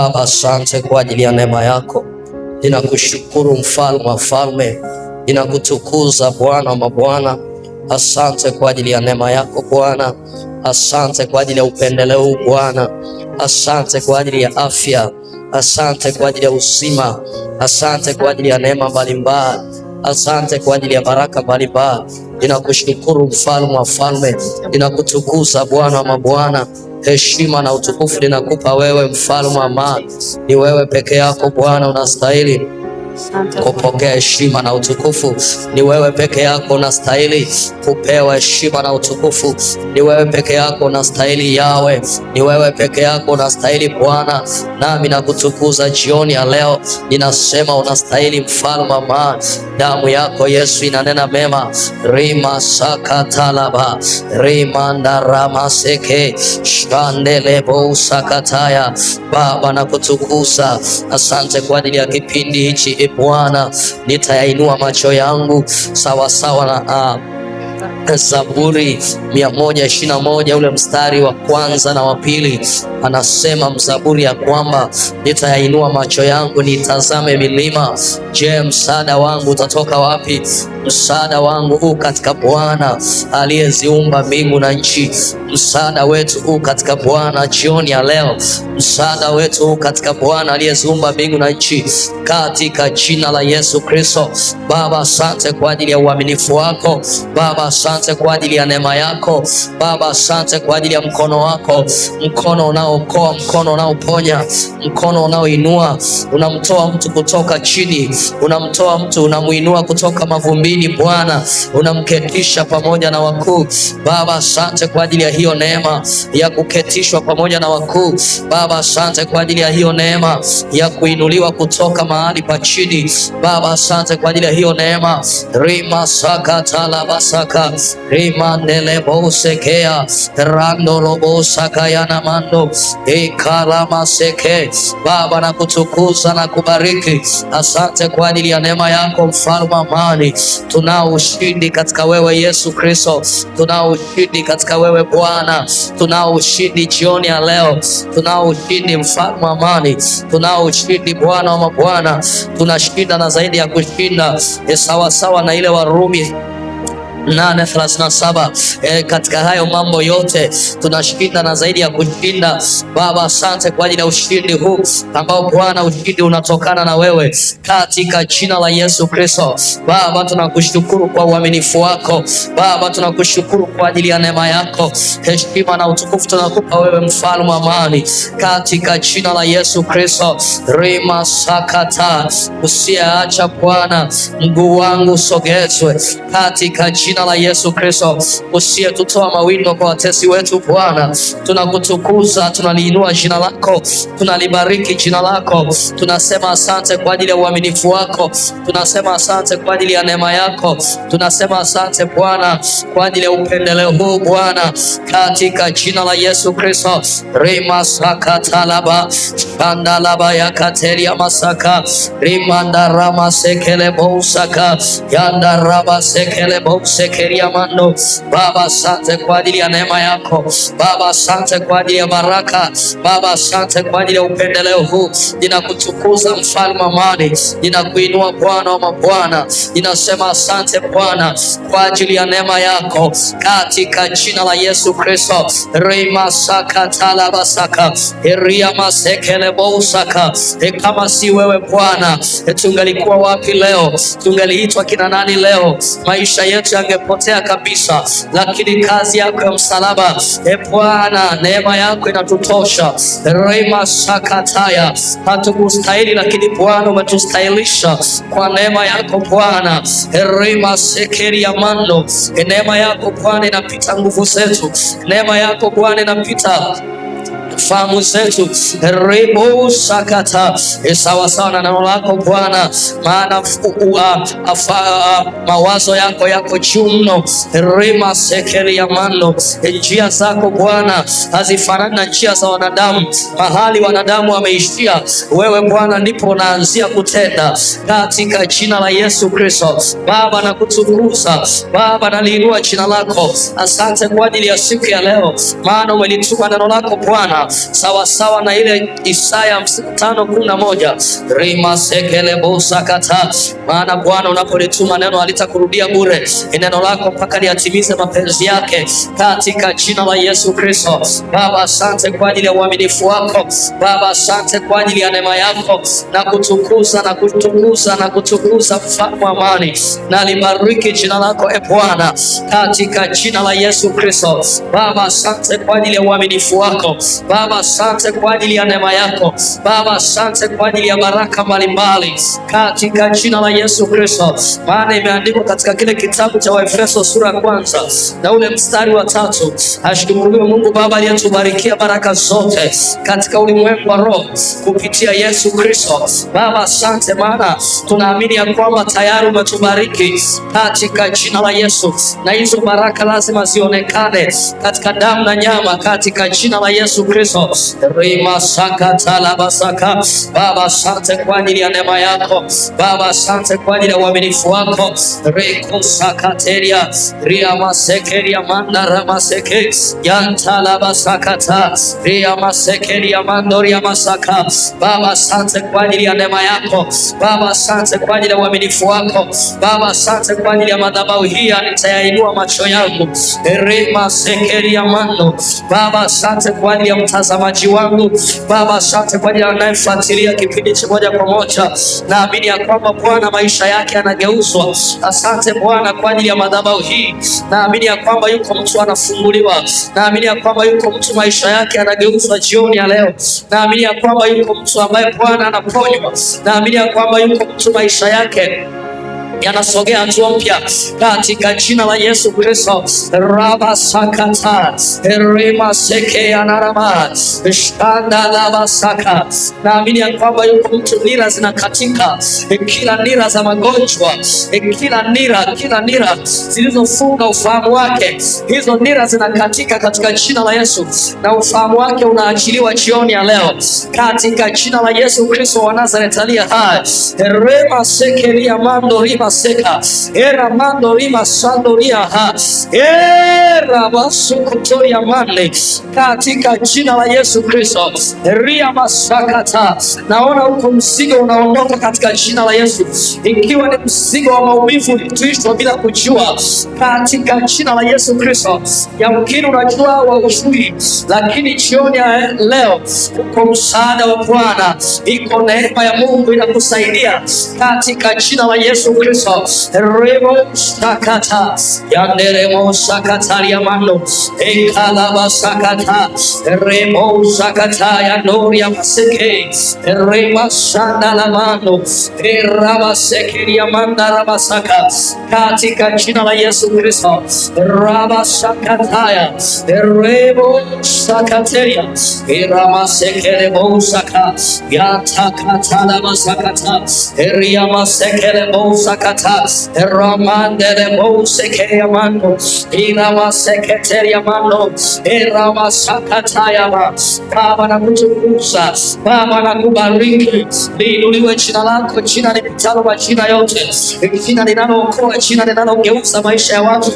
Baba, asante kwa ajili ya neema yako. Ninakushukuru mfalme wa falme, ninakutukuza Bwana wa mabwana. Asante kwa ajili ya neema yako Bwana. Asante kwa ajili ya upendeleo Bwana. Asante kwa ajili ya afya. Asante kwa ajili ya uzima. Asante kwa ajili ya neema mbalimbali. Asante kwa ajili ya baraka mbalimbali. Ninakushukuru mfalme wa falme, ninakutukuza Bwana wa mabwana. Heshima na utukufu ninakupa wewe, mfalme wa amani. Ni wewe peke yako Bwana unastahili kupokea heshima na utukufu. Ni wewe peke yako unastahili kupewa heshima na utukufu. Ni wewe peke yako unastahili Yawe. Ni wewe peke yako unastahili Bwana. Nami nakutukuza jioni ya leo, ninasema unastahili mfalme wa amani. Damu yako Yesu inanena mema. Rima sakatalaba rimanda ramaseke shandelebo sakataya. Baba nakutukuza, asante kwa ajili ya kipindi hichi Bwana. Nitayainua macho yangu sawasawa na Zaburi 121 ule mstari wa kwanza na wa pili. Anasema mzaburi ya kwamba nitayainua macho yangu nitazame milima. Je, msaada wangu utatoka wapi? Msaada wangu katika Bwana aliyeziumba mbingu na nchi. Msaada wetu katika Bwana jioni ya leo. Msaada wetu katika Bwana aliyeziumba mbingu na nchi, katika jina la Yesu Kristo. Baba, asante kwa ajili ya uaminifu wako. Baba, asante kwa ajili ya neema yako. Baba, asante kwa ajili ya mkono wako, mkono unaookoa, mkono unaoponya, mkono unaoinua. Unamtoa mtu kutoka chini, unamtoa mtu, unamuinua kutoka mavumbini Bwana, unamketisha pamoja na wakuu. Baba, asante kwa ajili ya hiyo neema ya kuketishwa pamoja na wakuu. Baba, asante kwa ajili ya hiyo neema ya kuinuliwa kutoka mahali pa chini. Baba, asante kwa ajili ya hiyo neema. Rima sakatala basaka rima ndelebo sekea rando robo sakayana mando ikalama seke. Baba, nakutukuza na kubariki. Asante kwa ajili ya neema yako mfalme amani. Tunao ushindi katika wewe Yesu Kristo. Tunao ushindi katika wewe Bwana. Tunao ushindi jioni ya leo. Tunao ushindi mfalme amani. Tunao ushindi Bwana wa mabwana. Tunashinda na zaidi ya kushinda, sawa sawa na ile Warumi 8:37. Katika hayo mambo yote tunashinda na zaidi ya kushinda. Baba, asante kwa ajili ya ushindi huu ambao Bwana, ushindi unatokana na wewe, katika jina la Yesu Kristo. Baba, tunakushukuru kwa uaminifu wako. Baba, tunakushukuru kwa ajili ya neema yako. Heshima na utukufu tunakupa wewe mfalme amani, katika jina la Yesu Kristo. Rima sakata, usiacha Bwana mguu wangu sogezwe, katika jina la Yesu Kristo. Usiyetutoa mawindo kwa watesi wetu Bwana. Tunakutukuza, tunaliinua jina lako, tunalibariki jina lako. Tunasema asante kwa ajili ya uaminifu wako. Tunasema asante kwa ajili ya neema yako. Tunasema asante Bwana kwa ajili ya upendeleo huu Bwana, katika jina la Yesu Kristo. Rima sakatalaba shandalaba yakatelia masaka rimanda rama sekele bousaka yanda raba sekele bouseke mando. Baba, asante kwa ajili ya neema yako. Baba, asante kwa ajili ya baraka. Baba, asante kwa ajili ya upendeleo huu. Ninakutukuza mfalme amani, ninakuinua Bwana wa mabwana. Ninasema asante Bwana kwa ajili ya neema yako, katika jina la Yesu Kristo. Rima sakatala basaka eria masekele bousaka. Kama si wewe Bwana, tungalikuwa wapi leo? Tungaliitwa kina nani leo? Maisha yetu yangepotea kabisa, lakini kazi yako ya msalaba, Bwana, neema yako inatutosha. Rima sakataya, hatukustahili lakini Bwana umetustahilisha kwa neema yako Bwana. Rima sekeri ya mando, neema yako Bwana inapita nguvu zetu. Neema yako Bwana inapita fahamu zetu. Rebo sakata, sawa sawa na neno lako Bwana, maana mawazo yako yako juu mno. Rima sekeli ya mando, njia zako Bwana hazifanani na njia za wanadamu. Mahali wanadamu wameishia, wewe Bwana ndipo unaanzia kutenda, katika jina la Yesu Kristo. Baba, nakutukuza Baba, naliinua jina lako. Asante kwa ajili ya siku ya leo, maana umelituma neno lako Bwana sawa sawa na ile Isaya 55:11, rima sekele bosa kata. Maana Bwana unapolituma neno halitakurudia bure, neno lako mpaka liatimize mapenzi yake, katika jina la Yesu Kristo. Baba, asante kwa ajili ya uaminifu wako. Baba, asante kwa ajili ya neema yako, na kutukuza na kutukuza na kutukuza mfalme wa amani, na libariki jina lako e Bwana, katika jina la Yesu Kristo. Baba, asante kwa ajili ya uaminifu wako. Baba, asante kwa ajili ya neema yako. Baba, asante kwa ajili ya baraka mbalimbali, katika jina la Yesu Kristo. Maana imeandikwa katika kile kitabu cha Waefeso sura ya 1 na ule mstari wa 3, ashukuriwe Mungu Baba aliyetubarikia baraka zote katika ulimwengu wa roho kupitia Yesu Kristo. Baba, asante, maana tunaamini ya kwamba tayari umetubariki katika jina la Yesu, na hizo baraka lazima zionekane katika damu na nyama, katika jina la Yesu Kristo. Rima sakata la basaka. Baba, asante kwa ajili ya neema yako. Baba, asante kwa ajili ya uaminifu wako. Reko sakateria ria masekeria manda ramaseke yantala basakata ria masekeria mandoria masaka. Baba, asante kwa ajili ya neema yako. Baba, asante kwa ajili ya uaminifu wako. Baba, asante kwa ajili ya madhabahu hii, nitayainua macho yangu. Rima sekeria mando. Baba, asante kwa ajili ya mtazamaji wangu. Baba, asante kwa ajili ya anayefuatilia kipindi cha moja kwa moja. Naamini ya kwamba Bwana maisha yake yanageuzwa. Asante Bwana kwa ajili ya madhabahu hii. Naamini ya kwamba yuko mtu anafunguliwa. Naamini ya kwamba yuko mtu maisha yake yanageuzwa jioni ya leo. Naamini ya kwamba yuko mtu ambaye Bwana anaponywa. Naamini ya kwamba yuko mtu maisha yake yanasogea hatua mpya katika jina la Yesu Kristo. Raba sakata rima seke anarama shanda laba saka. Naamini ya kwamba yuko mtu nira zinakatika, kila nira za magonjwa, kila nira zilizofunga ufahamu wake, hizo nira zinakatika katika jina la Yesu, na ufahamu wake unaachiliwa jioni ya leo katika jina la Yesu Kristo wa Nazareth aliye hai. Rima seke ria mando rima seka era mando rima sandoria ha era basukutoria mande katika jina la Yesu Kristo. Ria masakata. Naona huko mzigo unaondoka katika jina la Yesu, ikiwa ni mzigo wa maumivu ulituishwa bila kujua, katika jina la Yesu Kristo. Yamkini unajua wa ujui, lakini jioni ya leo uko msaada wa Bwana, iko neema ya Mungu inakusaidia katika jina la Yesu Kristo. Remo sakata yanderemo sakata ya mando ekalaba sakata remo sakata ya noria maseke rema shanda la mando eraba seke ya manda raba saka katika jina la Yesu Kristo. Raba sakata ya remo sakateria eraba seke remo saka yatakata la masakata eria maseke remo sakata Ramandele Boseke Yamando, Irama Secretary Yamando, Irama Sakatayama. Baba nakutukuza, Baba nakubariki, liinuliwe jina lako, jina lipitalo majina yote, jina linalookoa, jina linalogeuza maisha ya watu,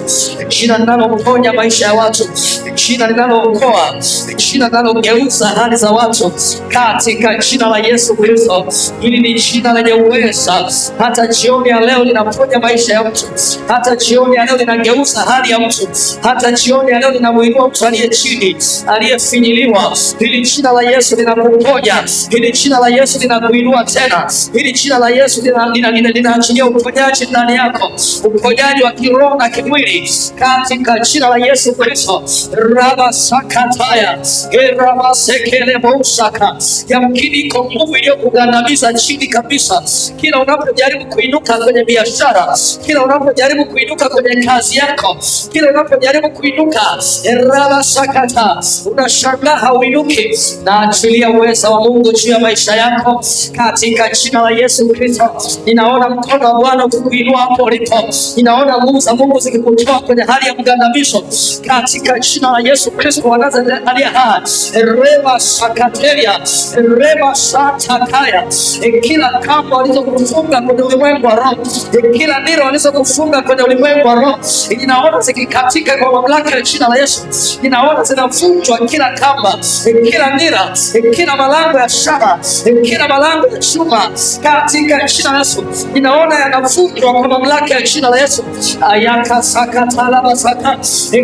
jina linaloponya maisha ya watu, jina linalookoa, jina linalogeuza hali za watu, katika jina la Yesu Kristo. Hili ni jina lenye uweza, hata jioni ya leo linaponya maisha ya mtu, hata jioni ya leo linageuza hali ya mtu, hata jioni ya leo linamuinua mtu aliye chini, aliyefinyiliwa. Hili jina la Yesu linakuponya, hili jina la Yesu linakuinua tena, hili jina la Yesu linaachilia uponyaji ndani yako, uponyaji wa kiroho na kimwili, katika jina la Yesu Kristo. Raba sakataya eraba sekele bosaka. Yamkini iko nguvu iliyokugandamiza chini kabisa, kila unapojaribu kuinuka kwenye biashara, kila unapojaribu kuinuka kwenye kazi yako, kila unapojaribu kuinuka raba sakata, unashangaa hauinuki. Na achilia uweza wa Mungu juu ya maisha yako katika jina la Yesu Kristo. Ninaona mkono wa Bwana ukikuinua hapo ulipo, ninaona nguvu za Mungu zikikutoa kwenye hali ya mgandamisho katika jina la Yesu Kristo wa Nazareth aliye hai. Reba sakateria reba satakaya, kila kamba alizokufunga kwenye ulimwengu wa roho kila nira walizokufunga kwenye ulimwengu wa roho, ninaona zikikatika kwa mamlaka ya jina la Yesu. Ninaona zinavunjwa kila kamba, kila nira, kila malango ya shaba, kila malango ya chuma katika jina la Yesu. Ninaona yanavunjwa kwa mamlaka ya jina la Yesu. Ayaka sakatala basaka,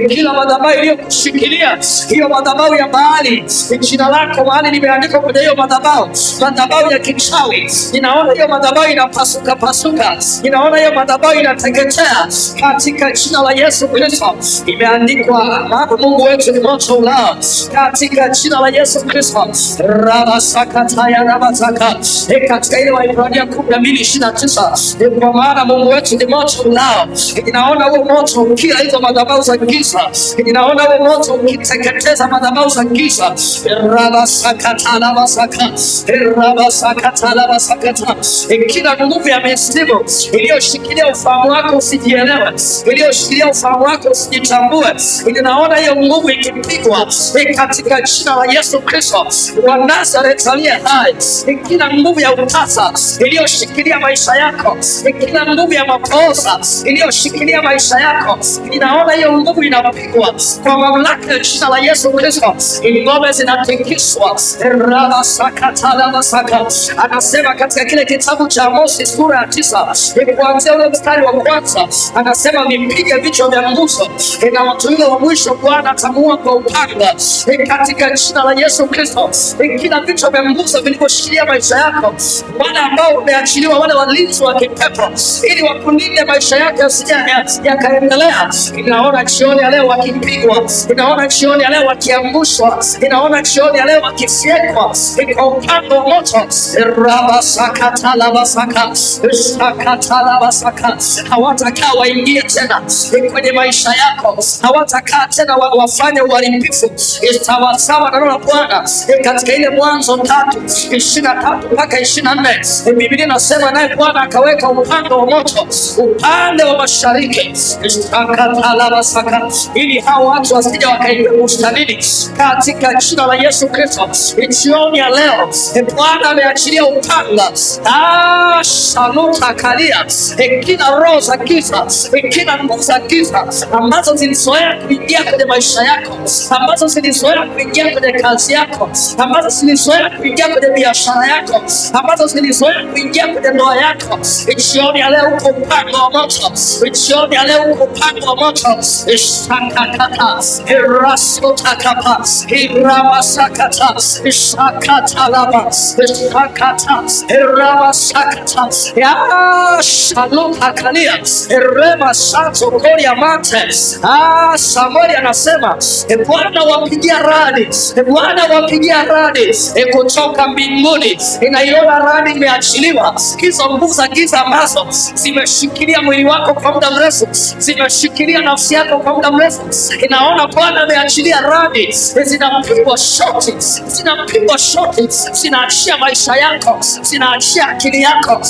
kila madhabahu iliyokushikilia, hiyo madhabahu ya Baali, jina lako mahali limeandikwa kwenye hiyo madhabahu ya kichawi, ninaona hiyo madhabahu inapasuka pasuka, ninaona hiyo madhabahu inateketea katika jina la Yesu Kristo. Imeandikwa, maana Mungu wetu ni moto ulao, katika jina la Yesu Kristo. Rabasakataya rabasaka, katika ile Waebrania 12:29, kwa maana Mungu wetu ni moto ulao. Ninaona huo moto ukila hizo madhabahu za giza, ninaona huo moto ukiteketeza madhabahu za giza. Rabasakatala basaka, rabasakatala basakata, kila nguvu ya mizimu iliyoshikilia ufahamu wako usijielewe, iliyoshikilia ufahamu wako usijitambue, ninaona hiyo nguvu ikipigwa katika jina la Yesu Kristo wa Nazareth aliye hai. Kila nguvu ya utasa iliyoshikilia maisha yako, kila nguvu ya makosa iliyoshikilia maisha yako, ninaona hiyo nguvu inapigwa kwa mamlaka ya jina la Yesu Kristo. Ngome zinatikiswa. Anasema katika kile kitabu cha Amosi sura ya 9 kuanzia ule mstari wa kwanza, anasema nipige vichwa vya nguzo, na watu yule wa mwisho Bwana atamuua kwa upanga katika jina la Yesu Kristo. Kila vichwa vya nguzo vilivyoshikilia maisha yako, wale ambao umeachiliwa, wale walinzi wa kipepo ili wakulinde maisha yako yasije yakaendelea, ninaona jioni ya leo wakipigwa, ninaona jioni ya leo wakiangushwa, ninaona jioni ya leo wakifyekwa kwa upanga wa moto. Hawatakaa waingie tena kwenye maisha yako, hawatakaa tena wafanye uharibifu, sawasawa na neno la Bwana katika ile Mwanzo 3:23 mpaka 24. Biblia inasema naye Bwana akaweka upanga wa moto upande wa mashariki, ili hao watu wasije wakaingia bustanini katika jina la Yesu Kristo. Jioni ya leo Bwana ameachilia upanga shaluta kalia, kila roho za giza, kila nguvu za giza ambazo zilizoea kuingia kwenye maisha yako, ambazo zilizoea kuingia kwenye kazi yako, ambazo zilizoea kuingia kwenye biashara yako, ambazo zilizoea kuingia kwenye ndoa yako, jioni ya leo uko upanga wa moto, jioni ya leo uko upanga wa moto. Shakakata irasutakapa irabasakata shakatalaba shakata irabasakata ya shalukakalia irema santo koria mate. Samueli anasema Bwana wapigia radi, Bwana wapigia radi kutoka mbinguni. Inaiona radi imeachiliwa, hizo nguvu za giza ambazo zimeshikilia mwili wako kwa muda mrefu, zimeshikilia nafsi yako kwa muda mrefu, inaona Bwana ameachilia radi, zinapigwa shoti, zinapigwa shoti, zinaachia maisha yako, zinaachia akili yako,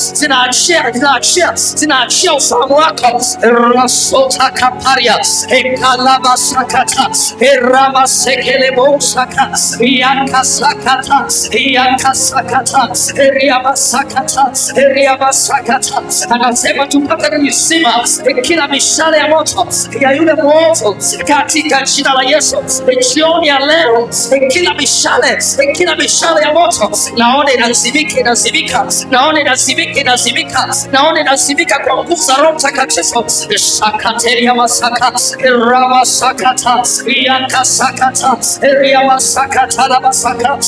zinaachia ufahamu wako. Rasota kaparia ekalaba sakata eraba sekele bosaka yakasakata eriaba sakata. Anasema tupate misima kila mishale ya moto ya yule mwovu katika jina la Yesu. Jioni ya leo kila mishale ya moto naona inazimika, naona inazimika kwa nguvu za Roho Mtakatifu. Shakateria masaka rama sakata yakasakata eriaba sakata rama sakata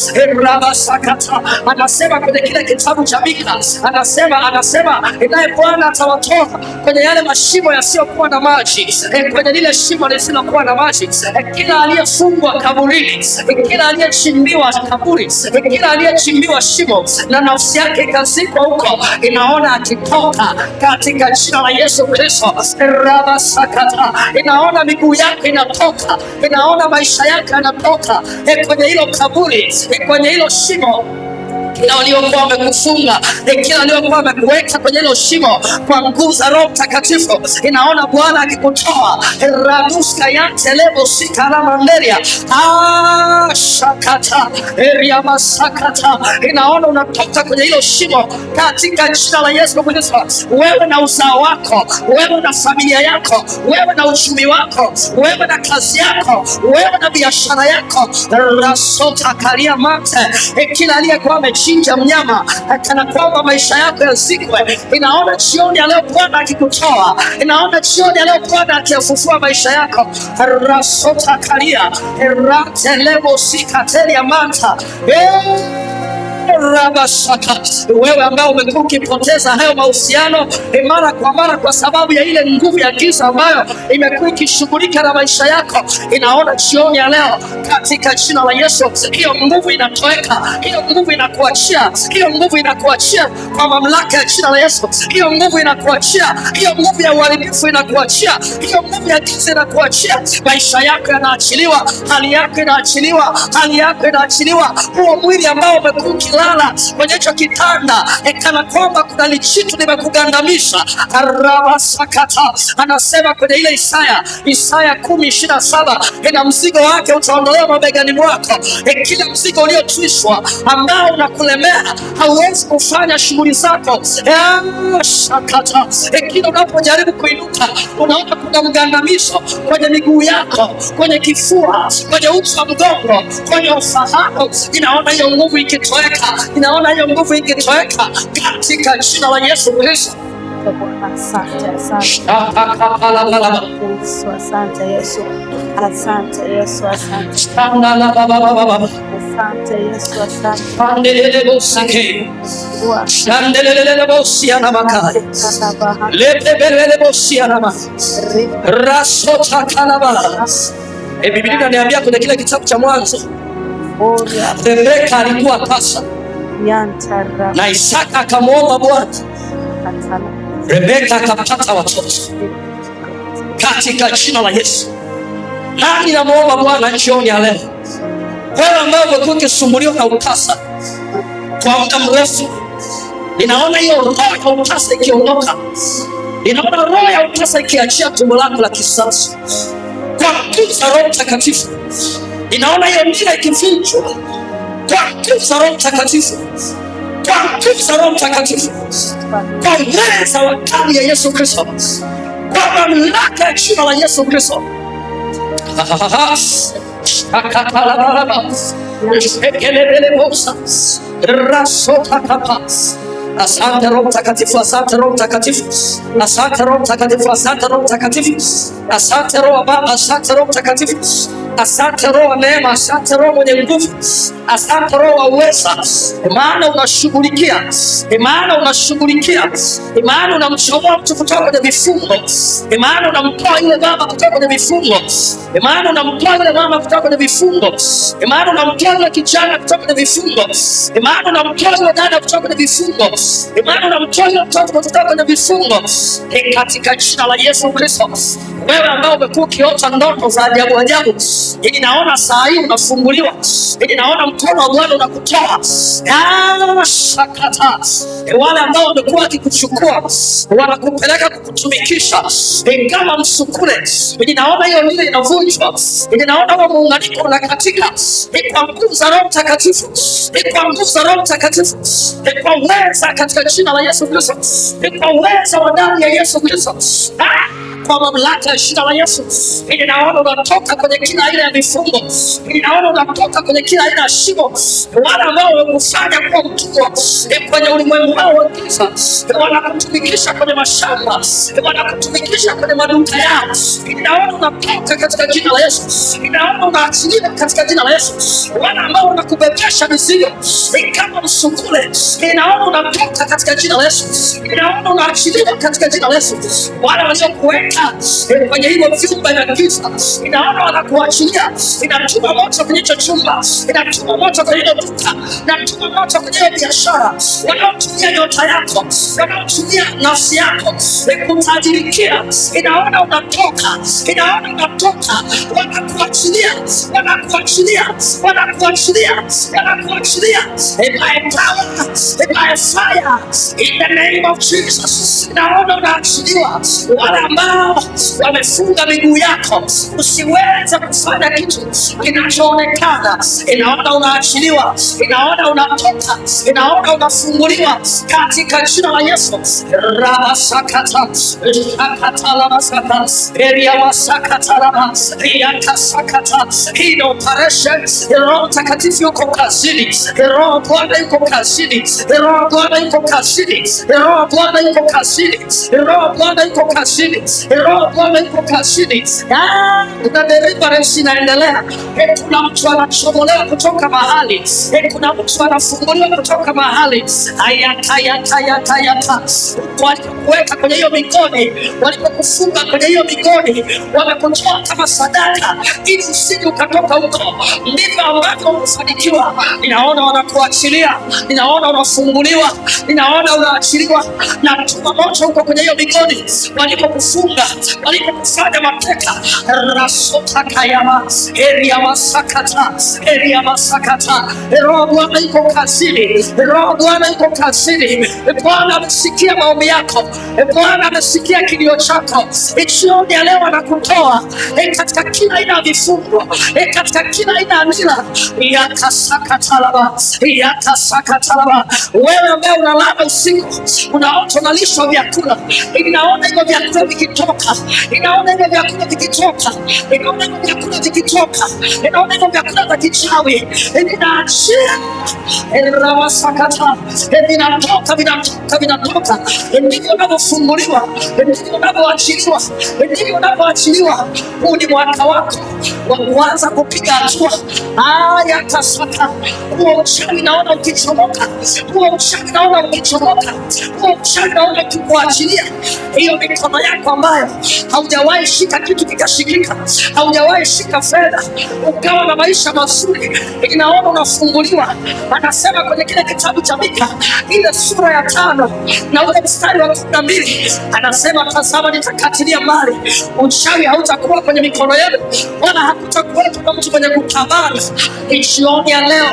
rama sakata. Anasema kwenye kile kitabu cha Mika, anasema naye Bwana atawatoa kwenye yale mashimo yasiyokuwa na maji, kwenye lile shimo lisilokuwa na maji. Kila aliyefungwa kaburini, kila aliyechimbiwa kaburi, kila aliyechimbiwa shimo na nafsi yake ikazikwa huko, inaona akitoka katika jina la Yesu Kristo. Rabasakata, inaona miguu yake inatoka, inaona maisha yake yanatoka kwenye hilo kaburi, kwenye hilo shimo. kila waliokuwa wamekufunga, kila waliokuwa wamekuweka kwenye hilo shimo, kwa nguvu za Roho Mtakatifu inaona Bwana akikutoa. Raduska yante lebo sikaramanderia shakata eria masakata, inaona unatoka kwenye hilo shimo katika jina la Yesu Kristo. Wewe na uzao wako, wewe na familia yako, wewe na uchumi wako, wewe na kazi yako, wewe na biashara yako. Rasota karia mate, kila aliyekuwa amechinja mnyama kana kwamba maisha yako yazikwe, inaona jioni ya leo Bwana akikutoa, inaona jioni ya leo Bwana akiyafufua maisha yako. Rasota karia ratelebo sikateria mata Rabashaka. Wewe ambao umekuwa ukipoteza hayo mahusiano mara kwa mara kwa sababu ya ile nguvu ya giza ambayo imekuwa ikishughulika na maisha yako, inaona jioni ya leo katika jina la Yesu, hiyo nguvu inatoweka, hiyo nguvu inakuachia, hiyo nguvu inakuachia kwa mamlaka ya jina la Yesu, hiyo nguvu inakuachia, hiyo nguvu ya uharibifu inakuachia, hiyo nguvu ya giza inakuachia. Maisha yako yanaachiliwa, hali yako inaachiliwa, hali yako inaachiliwa. Huo mwili ambao umekuwa lala kwenye hicho kitanda kana kwamba kuna lichitu limekugandamisha. Arabasakata anasema kwenye ile Isaya 10:27, ina mzigo wake utaondolewa mabegani mwako. Kila mzigo uliotwishwa ambao unakulemea hauwezi kufanya shughuli zako. Shakata, kila unapojaribu kuinuka unaona kuna mgandamisho kwenye miguu yako, kwenye kifua, kwenye uti wa mgongo, kwenye ufahamu. Inaona hiyo nguvu ikitoweka, inaona hiyo nguvu ikitoweka katika jina la Yesu Kristo. Asante Yesu, asante Yesu, asante Yesu, asante Yesu, Biblia inaniambia kwenye kile kitabu cha Mwanzo, Rebeka alikuwa tasa na Isaka akamwomba Bwana, Rebeka akapata watoto katika jina la Yesu. Nani namwomba Bwana jioni ya leo? Wewe ambao umekuwa ukisumbuliwa na utasa kwa muda mrefu, ninaona hiyo roho ya utasa ikiondoka, ninaona roho ya utasa ikiachia tumbo lako la kizazi kwa nguvu za Roho Mtakatifu. Ninaona hiyo nira ikivunjwa kwa nguvu za Roho Mtakatifu, kwa nguvu za Roho Mtakatifu, kwa uweza wa damu ya Yesu Kristo, kwa mamlaka ya jina la Yesu Kristo. Asante Roho Mtakatifu, asante Roho Mtakatifu, asante Roho Mtakatifu, asante Roho Mtakatifu, asante Roho Baba, asante Roho Mtakatifu, asante Roho wa neema, asante Roho mwenye nguvu, asante Roho wa uweza. Maana unashughulikia, maana unashughulikia, maana unamchomoa mtu kutoka kwenye vifungo, maana unamtoa yule baba kutoka kwenye vifungo, maana unamtoa yule mama kutoka kwenye vifungo, maana unamtoa yule kijana kutoka kwenye vifungo, maana unamtoa yule dada kutoka kwenye vifungo, maana unamtoa yule mtoto kutoka kwenye vifungo katika jina la Yesu Kristo. Wewe ambao umekuwa ukiota ndoto za ajabu ajabu, naona saa hii unafunguliwa, naona mkono wa Bwana unakutoa. Shakata, wale ambao wamekuwa wakikuchukua wanakupeleka kukutumikisha kama msukule, naona hiyo nile inavunjwa, naona huo muunganiko unakatika kwa nguvu za Roho Mtakatifu, kwa nguvu za Roho Mtakatifu, kwa uweza katika jina la Yesu Kristo, kwa uweza wa damu ya Yesu Kristo, kwa mamlaka ya jina la Yesu. Naona unatoka kwenye kila aina ya vifungo, naona unatoka kwenye kila aina ya shimo. Wale ambao wamekufanya kuwa mtumwa kwenye ulimwengu wao wa giza, wanakutumikisha kwenye mashamba, wanakutumikisha kwenye maduka yao, naona unatoka katika jina la Yesu, naona unaachiliwa katika jina la Yesu. Wale ambao wanakubebesha mizigo kama msukule, naona unatoka katika jina la Yesu, naona unaachiliwa katika jina la Yesu. Wale waliokuweka wanaoweka kwenye hivyo vyumba vya giza, inaona wanakuachilia, inatuma moto kwenye hicho chumba, inatuma moto kwenye hiyo duka, inatuma moto kwenye hiyo biashara, wanaotumia nyota yako, wanaotumia nafsi yako kutajirikia, inaona unatoka, inaona unatoka, wanakuachilia, wanakuachilia, wanakuachilia, wanakuachilia by power, by fire, in the name of Jesus. Naona unaachiliwa. Wale ambao wamefunga miguu yako usiweze kufanya kitu kinachoonekana, inaona unaachiliwa, inaona unatoka, inaona unafunguliwa katika jina la Yesu. Rabasakata akatalabasata eria wasakatalaba yakasakata. Hii ni operation. Roho Mtakatifu yuko kazini, Roho Bwana yuko kazini, Roho Bwana yuko kazini, Roho Bwana yuko kazini, Roho Bwana yuko kazini, Roho Bwana yuko kazini. Kuna deliverance inaendelea. Kuna mtu anachomolewa kutoka mahali, kuna mtu anafunguliwa kutoka mahali. Ayata walikuweka kwenye hiyo migodi, walipokufunga kwenye hiyo migodi, wamekutoa kama sadaka ili usije ukatoka huko. Ndivyo ambavyo umefanikiwa. Ninaona wanakuachilia, ninaona unafunguliwa, ninaona unaachiliwa. Na tuma moto huko kwenye hiyo migodi walipokufunga, walipokufanya mateka. Rasota kayama eria masakata, eria masakata. Roho Bwana yuko kazini, Roho Bwana yuko kazini. Bwana amesikia maombi yako, Bwana amesikia kilio chako. Jioni ya leo anakutoa katika kila aina ya vifungo, katika kila aina ya mila. Yakasakatalaba, yakasakatalaba. Wewe ambaye unalala usiku, unaota unalishwa vyakula, inaona hivyo vyakula vikitoka, inaona hivyo vyakula vikitoka, inaona hivyo vyakula vikitoka, inaona hivyo vyakula vya kichawi, vinaachia, vinatoka, vinatoka, vinatoka. Ndivyo unavyofunguliwa, ndivyo unavyoachiliwa, ndivyo unavyoachiliwa. Huu ni mwaka wako wa kuanza kupiga hatua. Yakasaka. Huo uchawi naona ukichomoka, huo uchawi naona ukichomoka, huo uchawi naona ukikuachilia. Hiyo mikono yako ambayo haujawahi shika kitu kikashikika, haujawahi shika fedha ukawa na maisha mazuri, inaona unafunguliwa. Anasema kwenye kile kitabu cha Mika ile sura ya 5 na ule mstari wa 12, anasema tazama, nitakatilia mbali uchawi, hautakuwa kwenye mikono yenu, wala hakutakuwa na mtu mwenye kutabana. Jioni ya leo,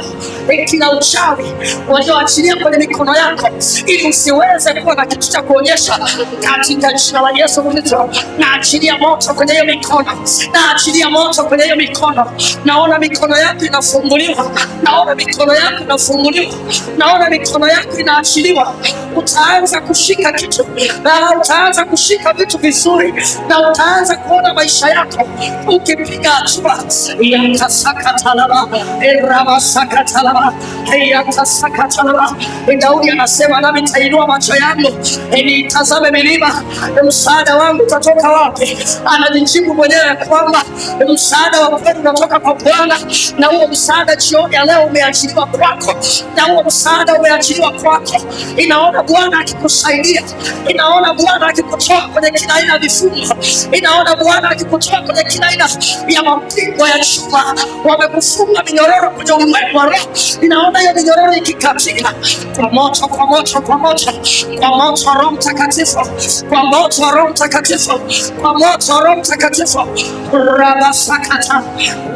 kila uchawi walioachilia kwenye mikono yako ili usiweze kuwa na kitu cha kuonyesha, katika jina la Yesu Kristo, naachilia moto kwenye hiyo mikono, naachilia moto kwenye hiyo mikono. Naona mikono yako inafunguliwa, naona mikono yako inafunguliwa, naona mikono yako inaachiliwa. Utaanza kushika kitu, na utaanza kushika vitu vizuri, na utaanza kuona maisha yako ukipiga hatua. Yakasakatalaba, erabasakatalaba, yakasakatalaba. Daudi anasema, nami nitainua macho yangu nitazame milima, msaada wangu utatoka wapi? Anajijibu mwenyewe kwamba msaada wa kweli unatoka kwa Bwana, na huo msaada jioni ya leo umeachiliwa kwako, na huo msaada umeachiliwa kwako. Inaona Bwana akikusaidia, inaona Bwana akikutoa kwenye kila aina ya vifungo, inaona Bwana akikutoa kwenye kila aina ya mapingo ya chuma. Wamekufunga minyororo kwenye ulimwengu wa roho, inaona hiyo minyororo ikikatika kwa moto, kwa moto, kwa moto, kwa moto Roho Mtakatifu, kwa moto Roho Mtakatifu, kwa moto Roho Mtakatifu. Rabasakata.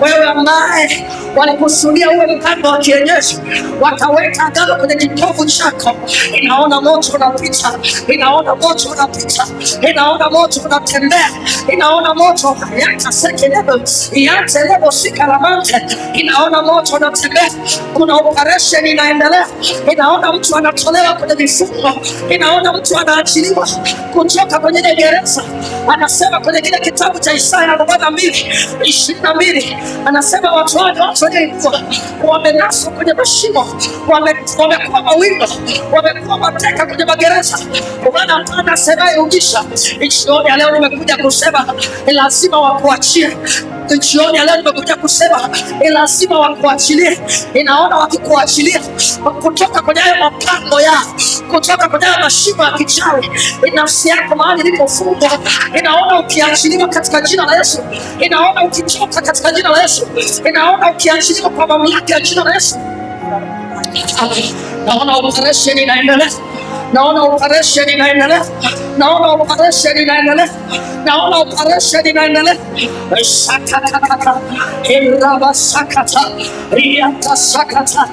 Wewe ambaye walikusudia uwe mganga wa kienyeji, wakaweka agano kwenye kitovu chako, inaona moto unapita, inaona moto unapita, inaona moto unatembea, inaona moto yakasekelebo yantelebo sikalamante, inaona moto unatembea. Kuna operation inaendelea, inaona mtu anatolewa kwenye vifungo, inaona mtu anaachiliwa kutoka kwenye gereza. Anasema kwenye kile kitabu cha Isaya 42:22, anasema watu wale, watu waliokuwa wamenaswa kwenye mashimo, wamekuwa mawindo, wamekuwa mateka kwenye magereza. Bwana anasema irudisha. Jioni ya leo nimekuja kusema lazima wakuachie. Jioni ya leo nimekuja kusema lazima wakuachilie. Inaona wakikuachilia kutoka kwenye hayo mapango yao, kutoka kwenye hayo mashimo ya kichawi, nafsi yako mahali ilipofungwa, inaona ukiachiliwa katika jina la Yesu. Inaona ukitoka katika jina la Yesu. Inaona ukiachiliwa kwa mamlaka ya jina la Yesu. Naona operation inaendelea. Naona operation inaendelea. Naona operation inaendelea. Naona operation inaendelea. Shakata iraba sakata riata sakata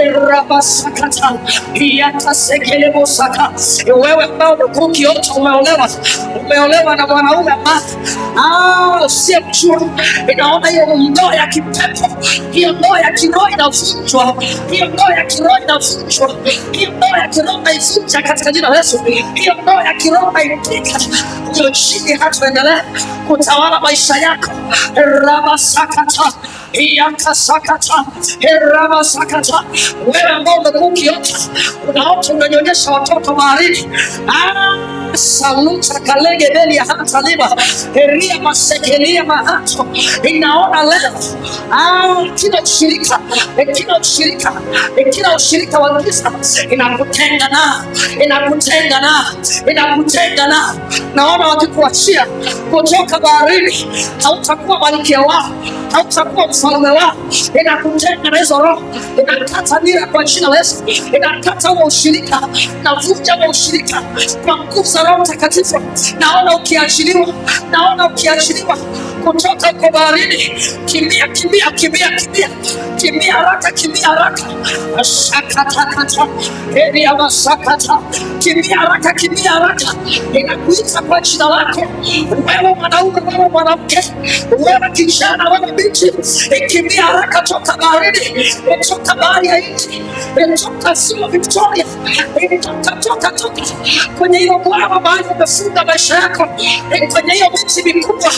iraba sakata riata sekelebo saka. Wewe ambao ukiota umeolewa na mwanaume ambaye usiyemjua, inaona hiyo ndoa ya kipepo, hiyo ndoa ya kiroho inavunjwa, hiyo ndoa ya kiroho inavunjwa, hiyo ndoa ya kiroho inavunjwa katika jina la Yesu. Hiyo ndoa ya kiroho inaipika hiyo chini, hataendelea kutawala maisha yako. Raba sakata Iyaka sakata raba sakata. Wewe ambao umekuwa ukiota, unaota unanyonyesha watoto baharini, saluta kalege beli ya hata liba eria masekelia mahato. Inaona leo kila ushirika wa giza inakutenga na. Naona wakikuachia kutoka baharini, hautakuwa malkia wao, hautakuwa mfalme wao. Inakutenga na hizo roho, inakata nira kwa jina la Yesu. Inakata huo ushirika, navunja huo ushirika kwa nguvu za Roho Mtakatifu. Naona ukiachiliwa kutoka kwa baharini. Kimbia haraka. Shakatakata eria masakata. Kimbia haraka. Inakuita kwa jina lako, wewe mwanaume, wewe mwanamke, wewe kijana, wewe binti. Kimbia haraka, toka baharini, toka bahari ya Hindi, toka ziwa Victoria, toka kwenye hiyo bwawa mahali umefunga maisha yako, kwenye hiyo miti mikubwa,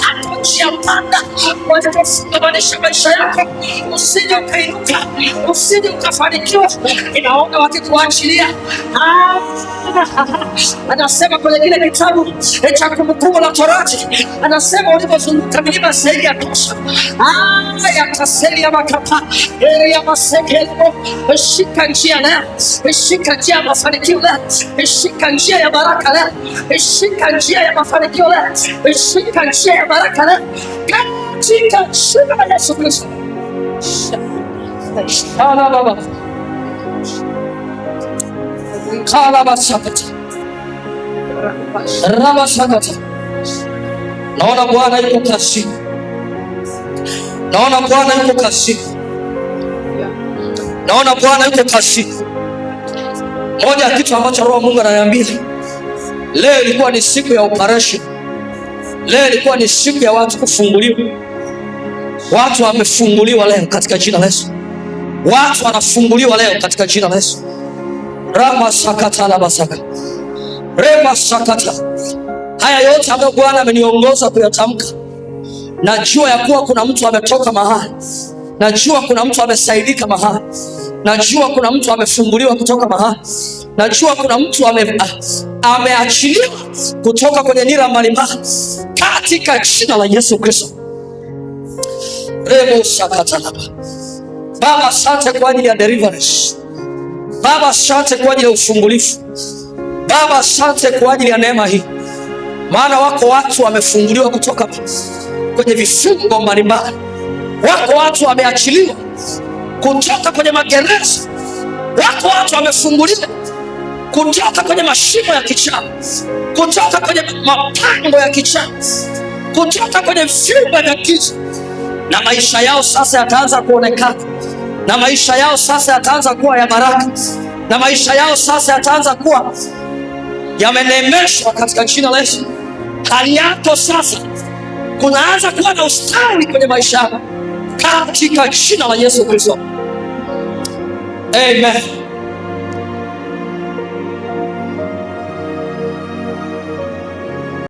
hapo njia panda walipofunga maisha yako, usije ukainuka, usije ukafanikiwa. Inaona wakikuachilia. Anasema kwenye kile kitabu cha Kumbukumbu la Torati, anasema ulipozunguka milima zaidi ya tosha. Yakaseli ya makapa ya masekelebo. Shika njia leo, shika njia ya mafanikio leo, shika njia ya baraka leo, shika njia ya mafanikio leo, shika njia ya baraka leo, katika jina la Yesu Kristo. Baba kala basakata raba sakata. Naona Bwana yuko kasi. Naona Bwana yuko kasi. Moja ya kitu ambacho Roho Mungu ananiambia leo, ilikuwa ni siku ya operation. Leo ilikuwa ni siku ya watu kufunguliwa. Watu wamefunguliwa leo katika jina la Yesu. Watu wanafunguliwa leo katika jina la Yesu. Rama sakata la basaka. Rema sakata. Haya yote ambayo Bwana ameniongoza kuyatamka, najua ya kuwa kuna mtu ametoka mahali. Najua kuna mtu amesaidika mahali. Najua kuna mtu amefunguliwa kutoka mahali. Najua kuna mtu ameachiliwa kutoka kwenye nira mbalimbali katika jina la Yesu Kristo. Remo sakata laba. Baba, asante kwa ajili ya deliverance. Baba, asante kwa ajili ya ufungulifu. Baba, asante kwa ajili ya neema hii, maana wako watu wamefunguliwa kutoka kwenye vifungo mbalimbali. Wako watu wameachiliwa kutoka kwenye magereza. Wako watu wamefunguliwa kutoka kwenye mashimo ya kichawi, kutoka kwenye mapango ya kichawi, kutoka kwenye vyumba vya giza, na maisha yao sasa yataanza kuonekana, na maisha yao sasa yataanza kuwa ya baraka, na maisha yao sasa yataanza kuwa yamenemeshwa katika jina la Yesu. Hali yako sasa kunaanza kuwa na ustawi kwenye maisha yako katika jina la Yesu Kristo. Amen.